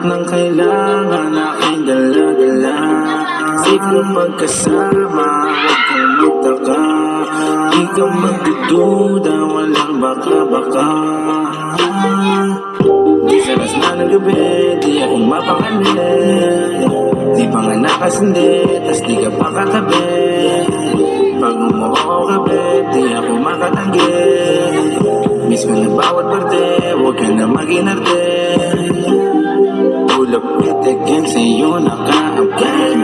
ng kailangan aking dala-dala. Safe na magkasama, huwag kang magtaka. Di ka magdududa, walang baka-baka. Di saras na ng gabi, di ako mapakali. Di pa nga nakasindi, tas di ka pa katabi. Pag umuho ka, babe, di ako makatanggi. Miss ko na bawat parte, huwag ka na mag-inarte. Pull up with the gang, sa'yo naka-abang.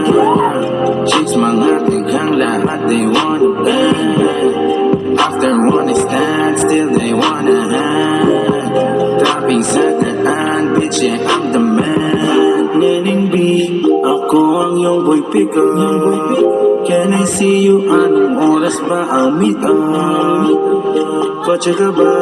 Chicks mga tigang lahat, they wanna bang. After one stand, still they wanna hang. Trapping sa daan, bitch, yeah, I'm the man. Nening B, ako ang iyong boy picker. Can I see you? Anong oras ba ang meet up? Kotse ka ba?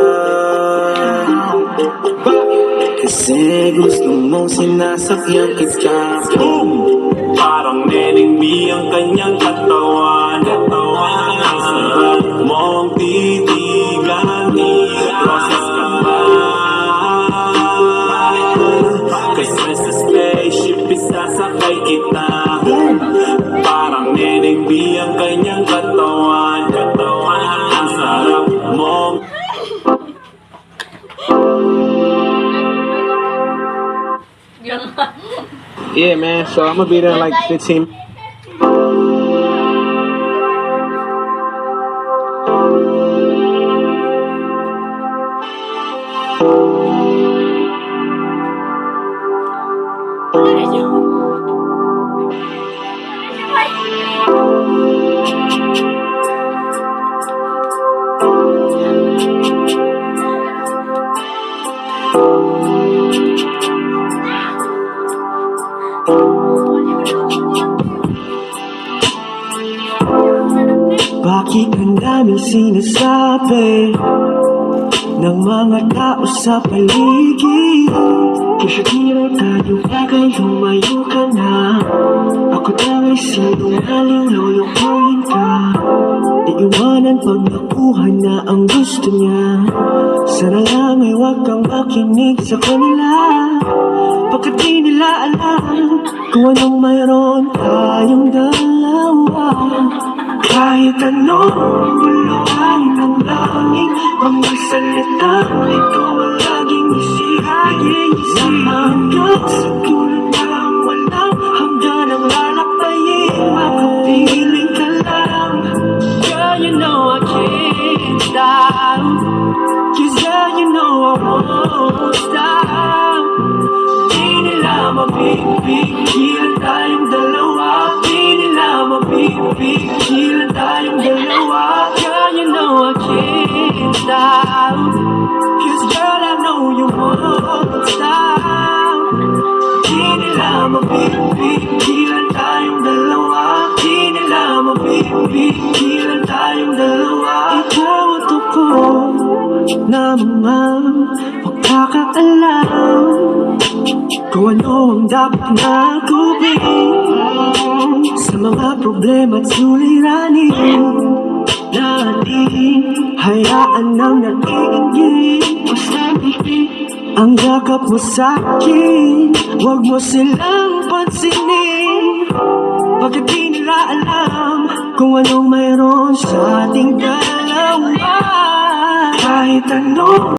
Kasi gusto mong sinasakyan kita. Boom! Parang Nening B ang kanyang katawan. Ang sarap mong titigan. Process ka ba? Kasi sa spaceship isasakay kita. Boom! Parang Nening B ang kanyang katawan. Ang sarap mong Yeah, man. So I'm gonna be there in like 15. Bakit ang daming sinasabi ng mga tao sa paligid? Kaya tayo bagay, lumayo ka na. Ako daw ay sinungaling, lolokohin ka. Iiwanan pag nakuha na ang gusto niya. Sana lang ay huwag kang makinig sa kanila, pagkat di nila alam kung anong mayroon tayong dalawa. Kahit anong buluhan ng langit, mga salitang ito ang laging isigayin. Hanggang sa tulad ng walang hanggan ang lalakbayin, makapiling ka lang. Girl, you know I can't stop, 'cause girl, you know I won't stop. Di nila mapipigilan tayong dalawa. Di nila mapipigilan tayong dalawa. Girl, you know I can't stop, 'cause girl, I know you won't stop. Di nila mapipigilan tayong dalawa. Di nila mapipigilan tayong dalawa. Ikaw at ako na mga pagkakaalam kung ano ang dapat na gawin sa mga problema at suliranin natin. Hayaan nang nag-iinggit, basta ang yakap mo sa'kin, huwag mo silang pansinin, pagkat di nila alam kung anong mayroon sa ating dalawa. Kahit ano